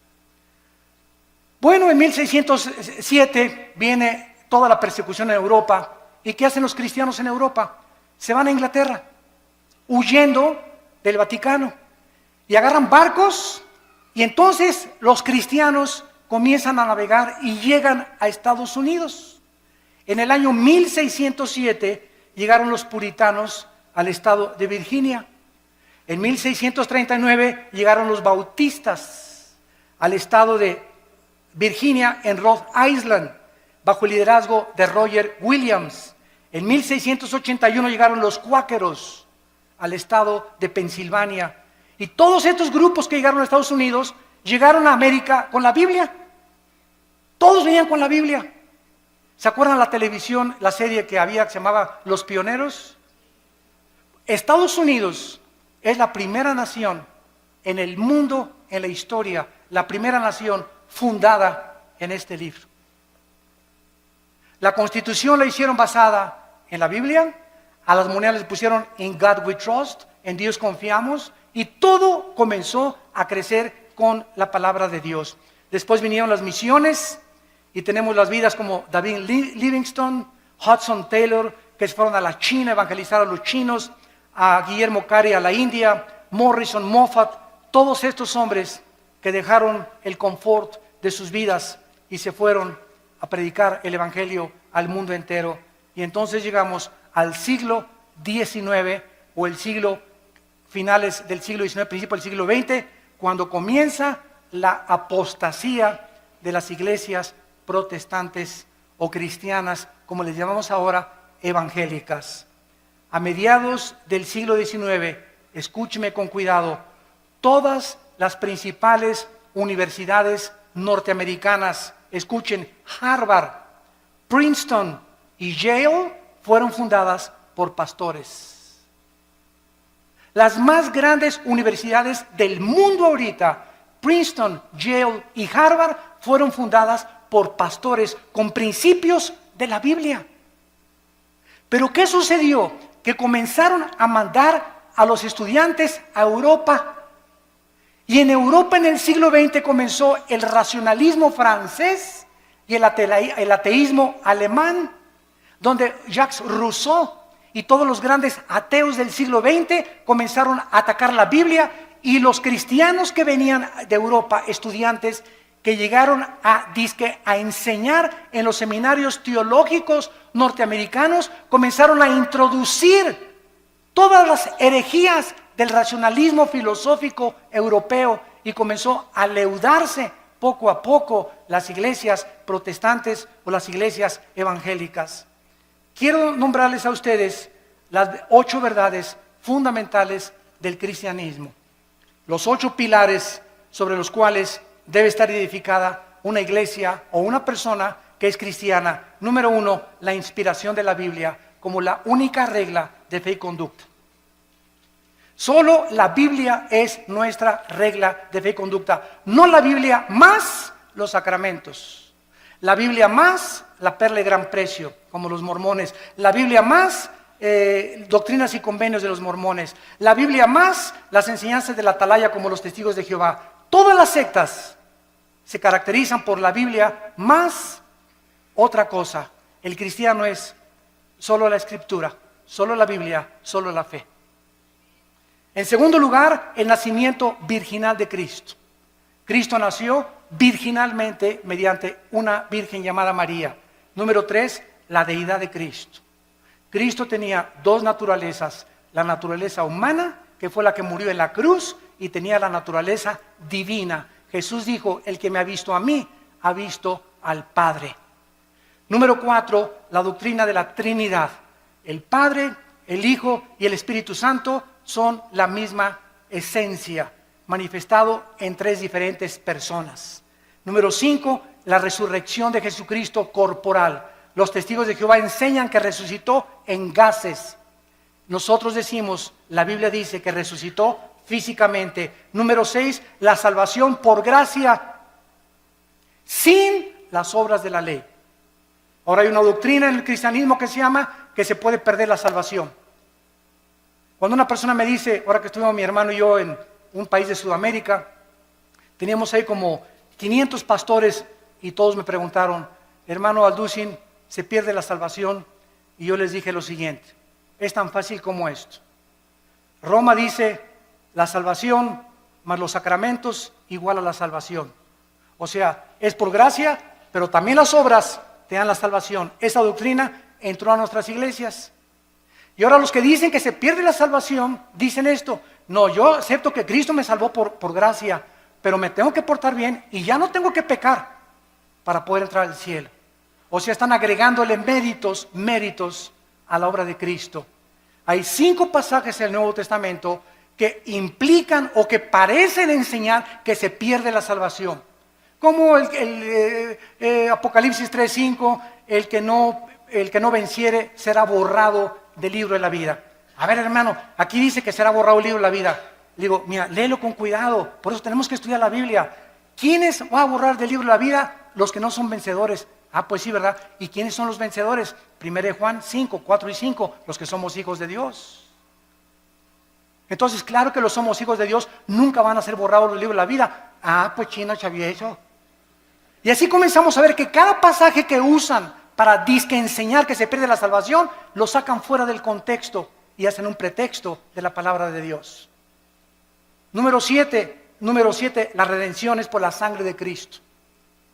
Bueno, en 1607 viene toda la persecución en Europa. ¿Y qué hacen los cristianos en Europa? Se van a Inglaterra, huyendo del Vaticano, y agarran barcos, y entonces los cristianos comienzan a navegar y llegan a Estados Unidos. En el año 1607 llegaron los puritanos al estado de Virginia. En 1639 llegaron los bautistas al estado de Virginia, en Rhode Island, bajo el liderazgo de Roger Williams. En 1681 llegaron los cuáqueros al estado de Pensilvania. Y todos estos grupos que llegaron a Estados Unidos llegaron a América con la Biblia. Todos venían con la Biblia. ¿Se acuerdan la televisión, la serie que había que se llamaba Los Pioneros? Estados Unidos es la primera nación en el mundo, en la historia, la primera nación fundada en este libro. La Constitución la hicieron basada en la Biblia, a las monedas les pusieron "In God we trust", en Dios confiamos, y todo comenzó a crecer con la palabra de Dios. Después vinieron las misiones y tenemos las vidas como David Livingstone, Hudson Taylor, que se fueron a la China a evangelizar a los chinos, a Guillermo Carey a la India, Morrison, Moffat, todos estos hombres que dejaron el confort de sus vidas y se fueron a predicar el Evangelio al mundo entero. Y entonces llegamos al siglo XIX, o el siglo, finales del siglo XIX, principio del siglo XX, cuando comienza la apostasía de las iglesias protestantes o cristianas, como les llamamos ahora, evangélicas. A mediados del siglo XIX, escúcheme con cuidado, todas las principales universidades norteamericanas, escuchen, Harvard, Princeton y Yale, fueron fundadas por pastores. Las más grandes universidades del mundo ahorita, Princeton, Yale y Harvard, fueron fundadas por pastores con principios de la Biblia. Pero ¿qué sucedió? Que comenzaron a mandar a los estudiantes a Europa. Y en Europa en el siglo XX comenzó el racionalismo francés y el ateísmo alemán, donde Jacques Rousseau y todos los grandes ateos del siglo XX comenzaron a atacar la Biblia, y los cristianos que venían de Europa, estudiantes que llegaron a enseñar en los seminarios teológicos norteamericanos, comenzaron a introducir todas las herejías del racionalismo filosófico europeo, y comenzó a leudarse poco a poco las iglesias protestantes o las iglesias evangélicas. Quiero nombrarles a ustedes las 8 verdades fundamentales del cristianismo, los 8 pilares sobre los cuales debe estar edificada una iglesia o una persona que es cristiana. Número 1, la inspiración de la Biblia como la única regla de fe y conducta. Solo la Biblia es nuestra regla de fe y conducta, no la Biblia más los sacramentos, la Biblia más la perla de gran precio, como los mormones, la Biblia más doctrinas y convenios de los mormones, la Biblia más las enseñanzas de la atalaya, como los testigos de Jehová. Todas las sectas se caracterizan por la Biblia más otra cosa. El cristiano es solo la Escritura, solo la Biblia, solo la fe. En segundo lugar, el nacimiento virginal de Cristo. Cristo nació virginalmente mediante una virgen llamada María. Número 3, la deidad de Cristo. Cristo tenía 2 naturalezas, la naturaleza humana, que fue la que murió en la cruz, y tenía la naturaleza divina. Jesús dijo, el que me ha visto a mí, ha visto al Padre. Número 4, la doctrina de la Trinidad. El Padre, el Hijo y el Espíritu Santo son la misma esencia, manifestado en 3 diferentes personas. Número 5, la resurrección de Jesucristo corporal. Los testigos de Jehová enseñan que resucitó en gases. Nosotros decimos, la Biblia dice que resucitó físicamente. Número 6, la salvación por gracia, sin las obras de la ley. Ahora hay una doctrina en el cristianismo que se llama que se puede perder la salvación. Cuando una persona me dice, ahora que estuvimos mi hermano y yo en un país de Sudamérica, teníamos ahí como 500 pastores, y todos me preguntaron, hermano Alducin, ¿se pierde la salvación? Y yo les dije lo siguiente, es tan fácil como esto. Roma dice, la salvación más los sacramentos igual a la salvación. O sea, es por gracia, pero también las obras te dan la salvación. Esa doctrina entró a nuestras iglesias. Y ahora los que dicen que se pierde la salvación, dicen esto, no, yo acepto que Cristo me salvó por gracia, pero me tengo que portar bien y ya no tengo que pecar para poder entrar al cielo. O sea, están agregándole méritos a la obra de Cristo. Hay 5 pasajes en el Nuevo Testamento que implican o que parecen enseñar que se pierde la salvación. Como Apocalipsis 3:5, el que no venciere será borrado del libro de la vida. A ver, hermano, aquí dice que será borrado el libro de la vida. Le digo, mira, léelo con cuidado, por eso tenemos que estudiar la Biblia. ¿Quiénes va a borrar del libro de la vida? Los que no son vencedores. Ah, pues sí, ¿verdad? ¿Y quiénes son los vencedores? 1 Juan 5, 4 y 5, los que somos hijos de Dios. Entonces, claro que los somos hijos de Dios, nunca van a ser borrados del libro de la vida. Ah, pues chino, chavieso. Y así comenzamos a ver que cada pasaje que usan para enseñar que se pierde la salvación, lo sacan fuera del contexto y hacen un pretexto de la palabra de Dios. Número 7, la redención es por la sangre de Cristo.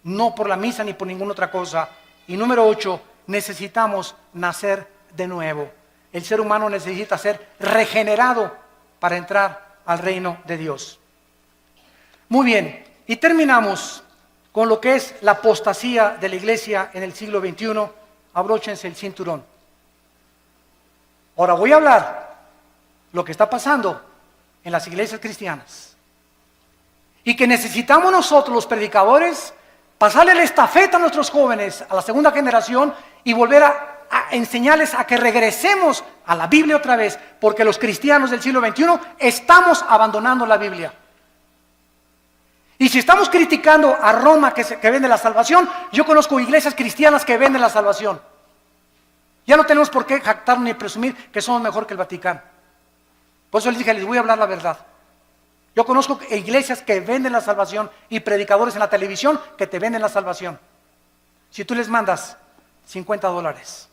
no por la misa ni por ninguna otra cosa. Y número 8, necesitamos nacer de nuevo. El ser humano necesita ser regenerado para entrar al reino de Dios. Muy bien, y terminamos con lo que es la apostasía de la iglesia en el siglo XXI. Abróchense el cinturón. Ahora voy a hablar lo que está pasando en las iglesias cristianas. Y que necesitamos nosotros, los predicadores, pasarle la estafeta a nuestros jóvenes, a la segunda generación, y volver a enseñarles a que regresemos a la Biblia otra vez, porque los cristianos del siglo XXI estamos abandonando la Biblia. Y si estamos criticando a Roma que vende la salvación, yo conozco iglesias cristianas que venden la salvación. Ya no tenemos por qué jactarnos ni presumir que somos mejor que el Vaticano. Por eso les dije, les voy a hablar la verdad. Yo conozco iglesias que venden la salvación y predicadores en la televisión que te venden la salvación. Si tú les mandas $50.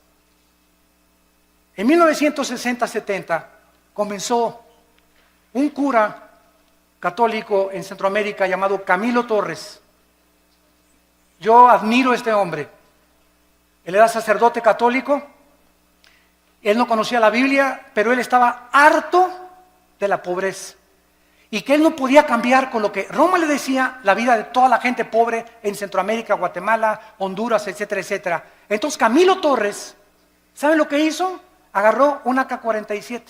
En 1960-70 comenzó un cura católico en Centroamérica llamado Camilo Torres. Yo admiro a este hombre. Él era sacerdote católico. Él no conocía la Biblia, pero él estaba harto de la pobreza. Y que él no podía cambiar con lo que Roma le decía la vida de toda la gente pobre en Centroamérica, Guatemala, Honduras, etcétera, etcétera. Entonces Camilo Torres, ¿saben lo que hizo? Agarró una AK-47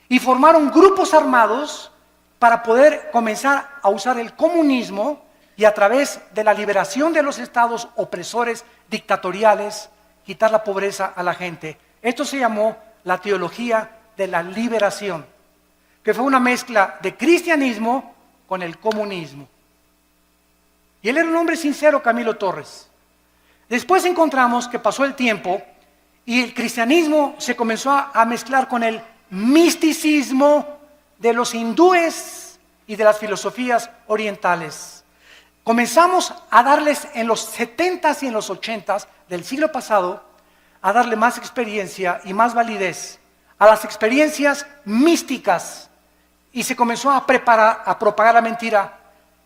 y formaron grupos armados para poder comenzar a usar el comunismo y a través de la liberación de los estados opresores dictatoriales, quitar la pobreza a la gente. Esto se llamó la teología de la liberación, que fue una mezcla de cristianismo con el comunismo. Y él era un hombre sincero, Camilo Torres. Después encontramos que pasó el tiempo y el cristianismo se comenzó a mezclar con el misticismo de los hindúes y de las filosofías orientales. Comenzamos a darles en los 70s y en los 80s del siglo pasado, a darle más experiencia y más validez a las experiencias místicas. Y se comenzó a propagar la mentira.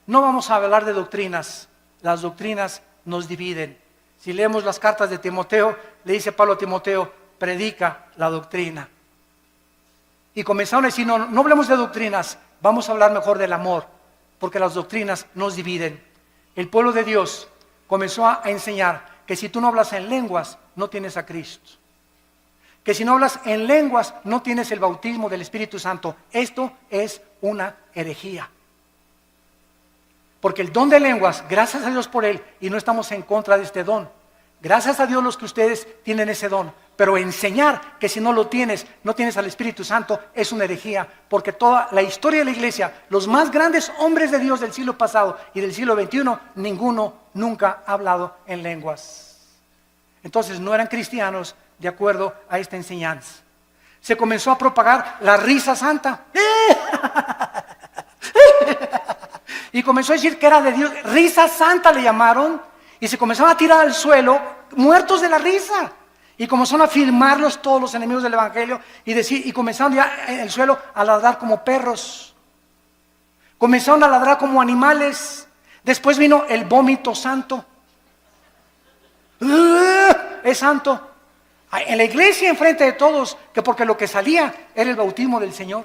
No vamos a hablar de doctrinas. Las doctrinas nos dividen. Si leemos las cartas de Timoteo, le dice Pablo a Timoteo, predica la doctrina. Y comenzaron a decir, no hablemos de doctrinas, vamos a hablar mejor del amor, porque las doctrinas nos dividen. El pueblo de Dios comenzó a enseñar que si tú no hablas en lenguas, no tienes a Cristo. Que si no hablas en lenguas, no tienes el bautismo del Espíritu Santo. Esto es una herejía. Porque el don de lenguas, gracias a Dios por él, y no estamos en contra de este don. Gracias a Dios los que ustedes tienen ese don. Pero enseñar que si no lo tienes, no tienes al Espíritu Santo, es una herejía. Porque toda la historia de la iglesia, los más grandes hombres de Dios del siglo pasado y del siglo XXI, ninguno nunca ha hablado en lenguas. Entonces no eran cristianos de acuerdo a esta enseñanza. Se comenzó a propagar la risa santa. Y comenzó a decir que era de Dios. Risa santa le llamaron. Y se comenzaron a tirar al suelo, muertos de la risa. Y comenzaron a filmarlos todos los enemigos del evangelio. Y comenzaron ya en el suelo a ladrar como perros. Comenzaron a ladrar como animales. Después vino el vómito santo. Es santo. En la iglesia, enfrente de todos, que porque lo que salía era el bautismo del Señor.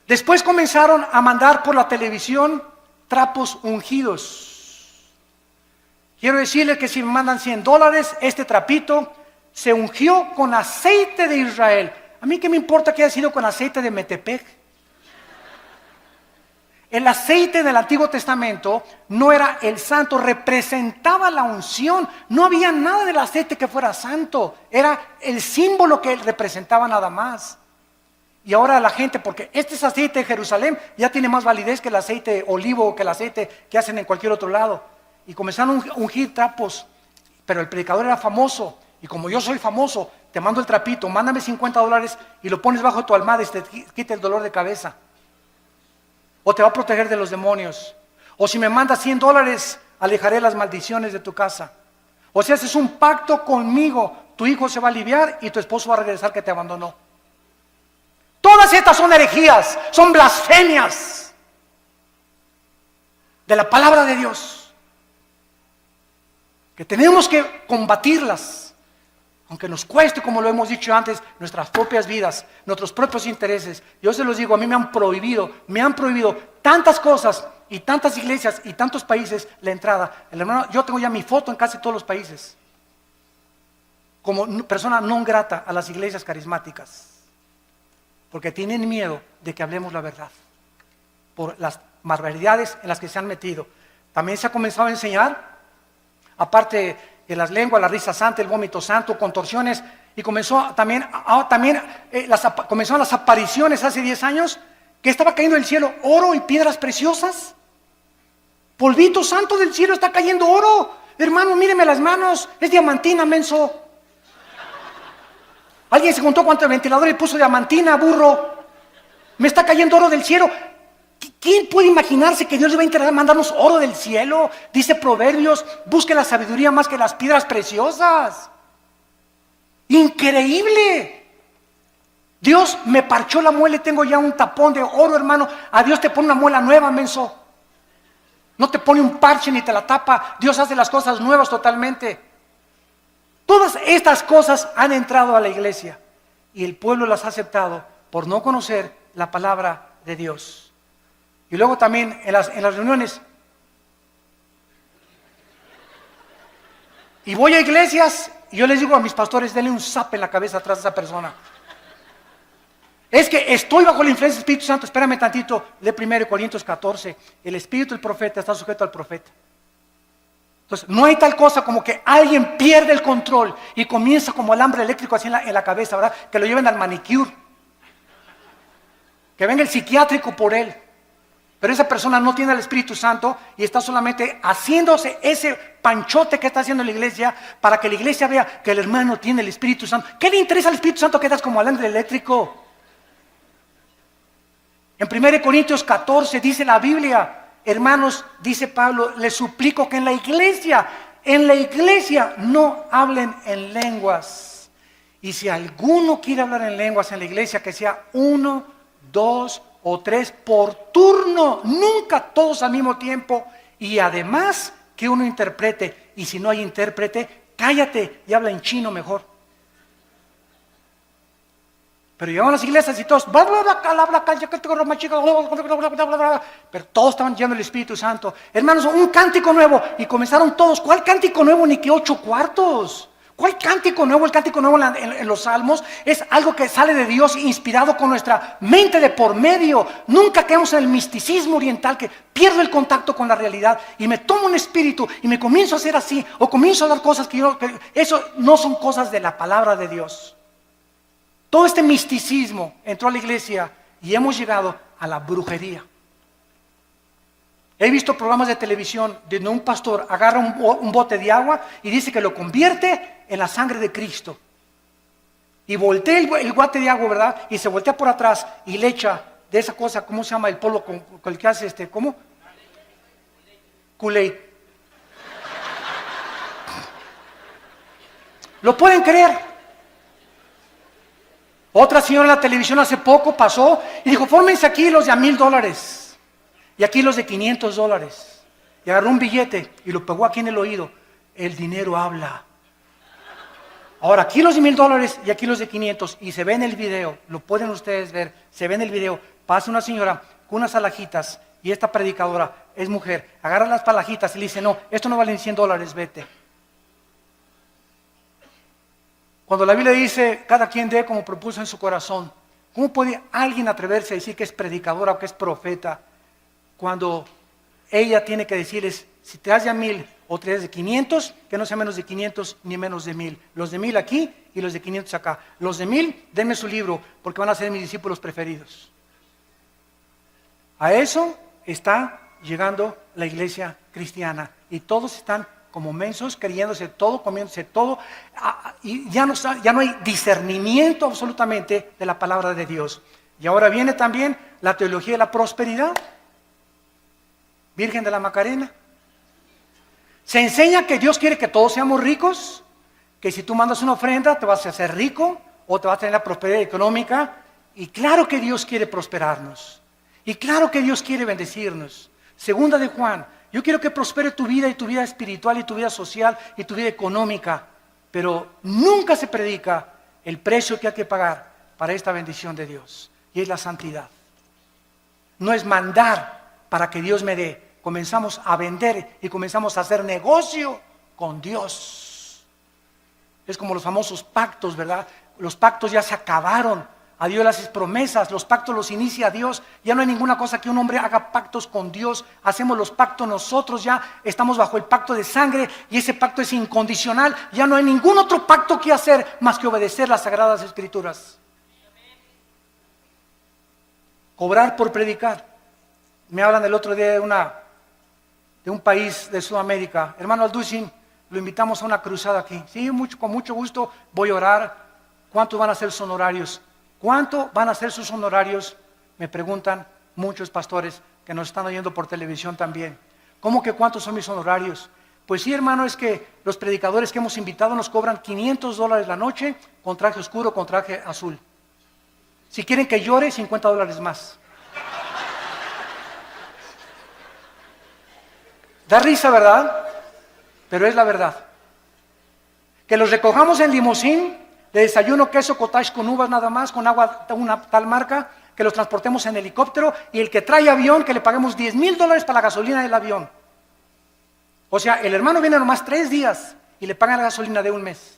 Después comenzaron a mandar por la televisión trapos ungidos. Quiero decirles que si me mandan $100, este trapito se ungió con aceite de Israel. A mí qué me importa que haya sido con aceite de Metepec. El aceite del Antiguo Testamento no era el santo, representaba la unción. No había nada del aceite que fuera santo. Era el símbolo que él representaba nada más. Y ahora la gente, porque este es aceite de Jerusalén, ya tiene más validez que el aceite de olivo o que el aceite que hacen en cualquier otro lado. Y comenzaron a ungir trapos, pero el predicador era famoso. Y como yo soy famoso, te mando el trapito, mándame $50 y lo pones bajo tu almohada y te quita el dolor de cabeza. O te va a proteger de los demonios. O si me mandas $100, alejaré las maldiciones de tu casa. O si haces un pacto conmigo, tu hijo se va a aliviar y tu esposo va a regresar que te abandonó. Todas estas son herejías, son blasfemias. de la palabra de Dios, que tenemos que combatirlas, aunque nos cueste, como lo hemos dicho antes, nuestras propias vidas, nuestros propios intereses. Yo se los digo, a mí me han prohibido tantas cosas y tantas iglesias y tantos países la entrada. El hermano, yo tengo ya mi foto en casi todos los países, como persona no grata a las iglesias carismáticas, porque tienen miedo de que hablemos la verdad, por las barbaridades en las que se han metido. También se ha comenzado a enseñar, aparte de las lenguas, la risa santa, el vómito santo, contorsiones, y comenzó también comenzaron las apariciones hace 10 años, que estaba cayendo del cielo oro y piedras preciosas. Polvito santo del cielo, está cayendo oro. Hermano, míreme las manos, es diamantina, menso. Alguien se contó cuánto el ventilador le puso diamantina, burro. Me está cayendo oro del cielo. ¿Quién puede imaginarse que Dios le va a mandarnos oro del cielo? Dice Proverbios, busque la sabiduría más que las piedras preciosas. Increíble. Dios me parchó la muela y tengo ya un tapón de oro, hermano. A Dios te pone una muela nueva, menso. No te pone un parche ni te la tapa. Dios hace las cosas nuevas totalmente. Todas estas cosas han entrado a la iglesia y el pueblo las ha aceptado por no conocer la palabra de Dios. Y luego también en las reuniones. Y voy a iglesias y yo les digo a mis pastores, denle un zape en la cabeza atrás de esa persona. Es que estoy bajo la influencia del Espíritu Santo. Espérame tantito, lee 1 Corintios 14. El espíritu del profeta está sujeto al profeta. Entonces, no hay tal cosa como que alguien pierde el control y comienza como alambre eléctrico así en la cabeza, ¿verdad? Que lo lleven al manicure. Que venga el psiquiátrico por él. Pero esa persona no tiene el Espíritu Santo y está solamente haciéndose ese panchote que está haciendo la iglesia para que la iglesia vea que el hermano tiene el Espíritu Santo. ¿Qué le interesa al Espíritu Santo que estás como alambre eléctrico? En 1 Corintios 14 dice la Biblia, hermanos, dice Pablo, les suplico que en la iglesia no hablen en lenguas. Y si alguno quiere hablar en lenguas en la iglesia, que sea 1, 2 o 3 por turno, nunca todos al mismo tiempo. Y además que uno interprete, y si no hay intérprete, cállate y habla en chino mejor. Pero llegaban a las iglesias y todos, pero todos estaban llenos del Espíritu Santo. Hermanos, un cántico nuevo. Y comenzaron todos. ¿Cuál cántico nuevo? Ni que 8 cuartos. ¿Cuál cántico nuevo? El cántico nuevo en los salmos es algo que sale de Dios, inspirado con nuestra mente de por medio. Nunca caemos en el misticismo oriental, que pierdo el contacto con la realidad y me tomo un espíritu y me comienzo a hacer así, o comienzo a dar cosas que eso no son cosas de la palabra de Dios. Todo este misticismo entró a la iglesia y hemos llegado a la brujería. He visto programas de televisión donde un pastor agarra un bote de agua y dice que lo convierte en la sangre de Cristo. Y voltea el bote de agua, ¿verdad? Y se voltea por atrás y le echa de esa cosa, ¿cómo se llama? El polvo con el que hace ¿cómo? Kool-Aid. ¿Lo pueden creer? Otra señora en la televisión hace poco pasó y dijo, fórmense aquí los de $1,000 y aquí los de $500. Y agarró un billete y lo pegó aquí en el oído. El dinero habla. Ahora aquí los de $1,000 y aquí los de 500. Y se ve en el video, lo pueden ustedes ver, se ve en el video. Pasa una señora con unas alhajitas y esta predicadora es mujer. Agarra las alhajitas y le dice, no, esto no vale $100, vete. Cuando la Biblia dice, cada quien dé como propuso en su corazón, ¿cómo puede alguien atreverse a decir que es predicadora o que es profeta cuando ella tiene que decirles, si te das de 1,000 o te das de 500, que no sea menos de 500 ni menos de 1,000? Los de 1,000 aquí y los de 500 acá. Los de 1,000, denme su libro porque van a ser mis discípulos preferidos. A eso está llegando la iglesia cristiana y todos están como mensos, creyéndose todo, comiéndose todo, y ya no hay discernimiento absolutamente de la palabra de Dios. Y ahora viene también la teología de la prosperidad. Virgen de la Macarena. Se enseña que Dios quiere que todos seamos ricos, que si tú mandas una ofrenda te vas a hacer rico o te vas a tener la prosperidad económica. Y claro que Dios quiere prosperarnos. Y claro que Dios quiere bendecirnos. Segunda de Juan, Yo quiero que prospere tu vida y tu vida espiritual y tu vida social y tu vida económica. Pero nunca se predica el precio que hay que pagar para esta bendición de Dios. Y es la santidad. No es mandar para que Dios me dé. Comenzamos a vender y comenzamos a hacer negocio con Dios. Es como los famosos pactos, ¿verdad? Los pactos ya se acabaron. A Dios le haces promesas, los pactos los inicia Dios. Ya no hay ninguna cosa que un hombre haga pactos con Dios. Hacemos los pactos nosotros, ya estamos bajo el pacto de sangre y ese pacto es incondicional. Ya no hay ningún otro pacto que hacer más que obedecer las Sagradas Escrituras. Cobrar por predicar. Me hablan el otro día de un país de Sudamérica. Hermano Alducin, lo invitamos a una cruzada aquí. Sí, con mucho gusto voy a orar. ¿Cuántos van a ser sus honorarios? ¿Cuánto van a ser sus honorarios? Me preguntan muchos pastores que nos están oyendo por televisión también. ¿Cómo que cuántos son mis honorarios? Pues sí, hermano, es que los predicadores que hemos invitado nos cobran $500 la noche con traje oscuro, con traje azul. Si quieren que llore, $50 más. Da risa, ¿verdad? Pero es la verdad. Que los recojamos en limusín, de desayuno, queso, cottage con uvas nada más, con agua de una tal marca, que los transportemos en helicóptero, y el que trae avión, que le paguemos $10,000 para la gasolina del avión. O sea, el hermano viene nomás 3 días y le pagan la gasolina de un mes.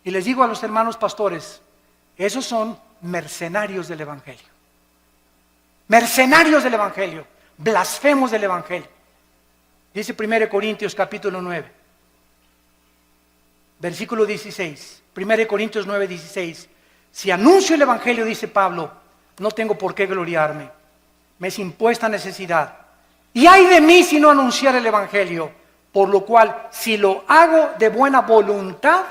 Y les digo a los hermanos pastores, esos son mercenarios del Evangelio. Mercenarios del Evangelio, blasfemos del Evangelio. Dice 1 Corintios capítulo 9. Versículo 16, 1 Corintios 9, 16. Si anuncio el Evangelio, dice Pablo, no tengo por qué gloriarme. Me es impuesta necesidad. Y ay de mí si no anunciar el Evangelio. Por lo cual, si lo hago de buena voluntad,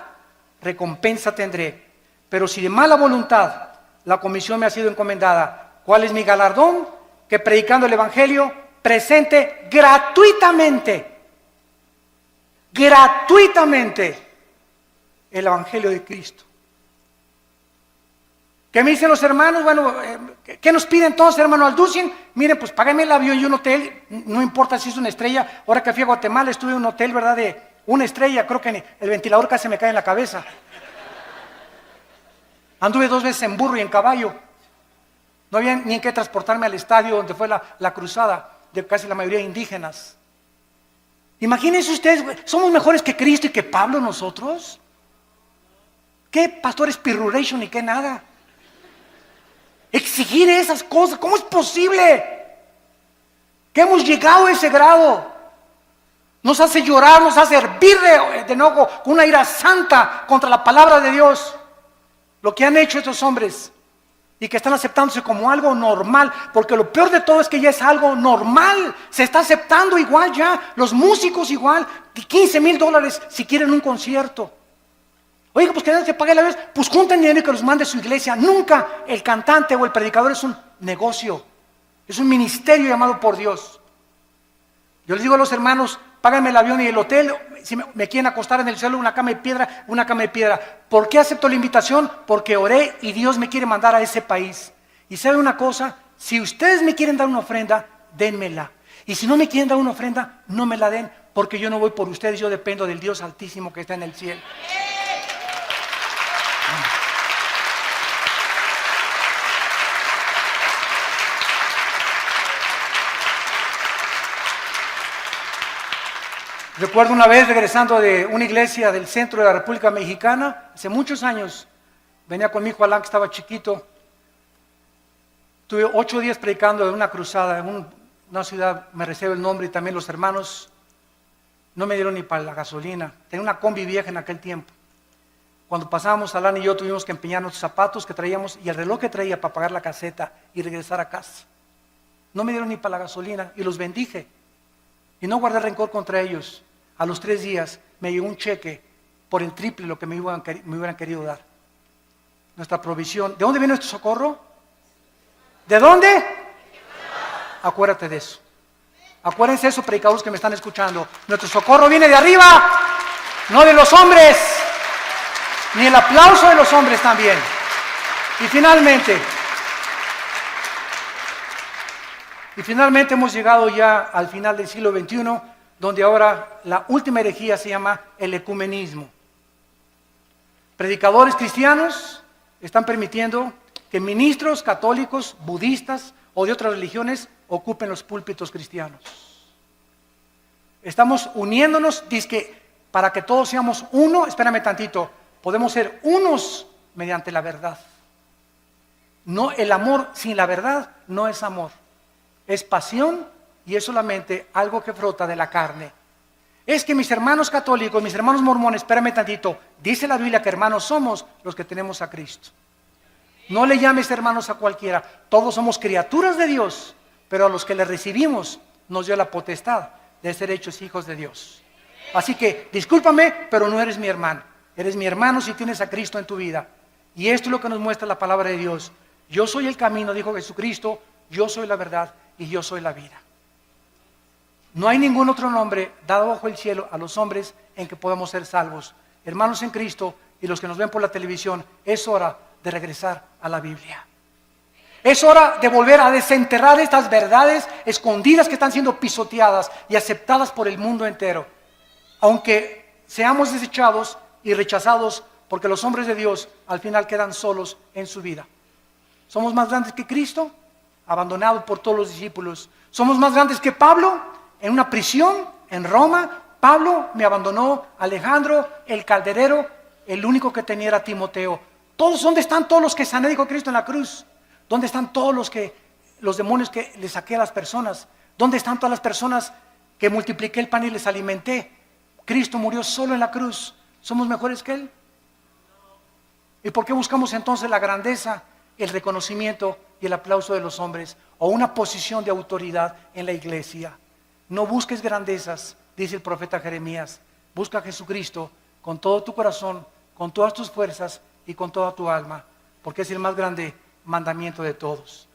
recompensa tendré. Pero si de mala voluntad, la comisión me ha sido encomendada. ¿Cuál es mi galardón? Que predicando el Evangelio, presente gratuitamente el Evangelio de Cristo. ¿Qué me dicen los hermanos? Bueno, ¿qué nos pide entonces, hermano Alducin? Miren, pues págame el avión y un hotel, no importa si es una estrella. Ahora que fui a Guatemala estuve en un hotel, ¿verdad? De una estrella, creo que el ventilador casi me cae en la cabeza. Anduve 2 veces en burro y en caballo. No había ni en qué transportarme al estadio donde fue la cruzada de casi la mayoría indígenas. Imagínense ustedes, ¿somos mejores que Cristo y que Pablo nosotros? ¿Qué pastores pirruration y qué nada? Exigir esas cosas, ¿cómo es posible? Que hemos llegado a ese grado. Nos hace llorar, nos hace hervir de enojo con una ira santa contra la palabra de Dios. Lo que han hecho estos hombres y que están aceptándose como algo normal, porque lo peor de todo es que ya es algo normal. Se está aceptando igual ya, los músicos igual, $15,000 si quieren un concierto. Oiga, pues que nadie se pague la vez, pues junten dinero y que los mande a su iglesia. Nunca el cantante o el predicador es un negocio, es un ministerio llamado por Dios. Yo les digo a los hermanos, páganme el avión y el hotel, si me quieren acostar en el suelo, una cama de piedra, una cama de piedra. ¿Por qué acepto la invitación? Porque oré y Dios me quiere mandar a ese país. Y sabe una cosa, si ustedes me quieren dar una ofrenda, dénmela. Y si no me quieren dar una ofrenda, no me la den, porque yo no voy por ustedes, yo dependo del Dios Altísimo que está en el cielo. Recuerdo una vez regresando de una iglesia del centro de la República Mexicana, hace muchos años, venía con mi hijo Alan que estaba chiquito. Tuve 8 días predicando en una cruzada, en una ciudad, me reservo el nombre, y también los hermanos no me dieron ni para la gasolina. Tenía una combi vieja en aquel tiempo. Cuando pasábamos, Alan y yo tuvimos que empeñar nuestros zapatos que traíamos y el reloj que traía para pagar la caseta y regresar a casa. No me dieron ni para la gasolina y los bendije. Y no guardé rencor contra ellos. A los 3 días me llegó un cheque por el triple lo que me hubieran querido dar. Nuestra provisión. ¿De dónde viene nuestro socorro? ¿De dónde? Acuérdate de eso. Acuérdense de eso, predicadores que me están escuchando. Nuestro socorro viene de arriba, no de los hombres, ni el aplauso de los hombres también. Y finalmente, Y finalmente hemos llegado ya al final del siglo XXI, donde ahora la última herejía se llama el ecumenismo. Predicadores cristianos están permitiendo que ministros católicos, budistas o de otras religiones ocupen los púlpitos cristianos. Estamos uniéndonos, dizque para que todos seamos uno. Espérame tantito, podemos ser unos mediante la verdad. No, el amor sin la verdad no es amor, es pasión y es solamente algo que brota de la carne. Es que mis hermanos católicos, mis hermanos mormones, espérame tantito, dice la Biblia que hermanos somos los que tenemos a Cristo. No le llames hermanos a cualquiera, todos somos criaturas de Dios, pero a los que le recibimos nos dio la potestad de ser hechos hijos de Dios. Así que discúlpame, pero no eres mi hermano, eres mi hermano si tienes a Cristo en tu vida. Y esto es lo que nos muestra la palabra de Dios. Yo soy el camino, dijo Jesucristo, yo soy la verdad y yo soy la vida. No hay ningún otro nombre dado bajo el cielo a los hombres en que podamos ser salvos. Hermanos en Cristo y los que nos ven por la televisión, es hora de regresar a la Biblia. Es hora de volver a desenterrar estas verdades escondidas que están siendo pisoteadas y aceptadas por el mundo entero. Aunque seamos desechados y rechazados, porque los hombres de Dios al final quedan solos en su vida. ¿Somos más grandes que Cristo? Abandonado por todos los discípulos. ¿Somos más grandes que Pablo? En una prisión en Roma, Pablo me abandonó. Alejandro, el calderero, el único que tenía era Timoteo. ¿Dónde están todos los que sané, dijo Cristo en la cruz? ¿Dónde están todos los demonios que le saqué a las personas? ¿Dónde están todas las personas que multipliqué el pan y les alimenté? Cristo murió solo en la cruz. ¿Somos mejores que Él? ¿Y por qué buscamos entonces la grandeza, el reconocimiento y el aplauso de los hombres, o una posición de autoridad en la iglesia? No busques grandezas, dice el profeta Jeremías. Busca a Jesucristo con todo tu corazón, con todas tus fuerzas y con toda tu alma, porque es el más grande mandamiento de todos.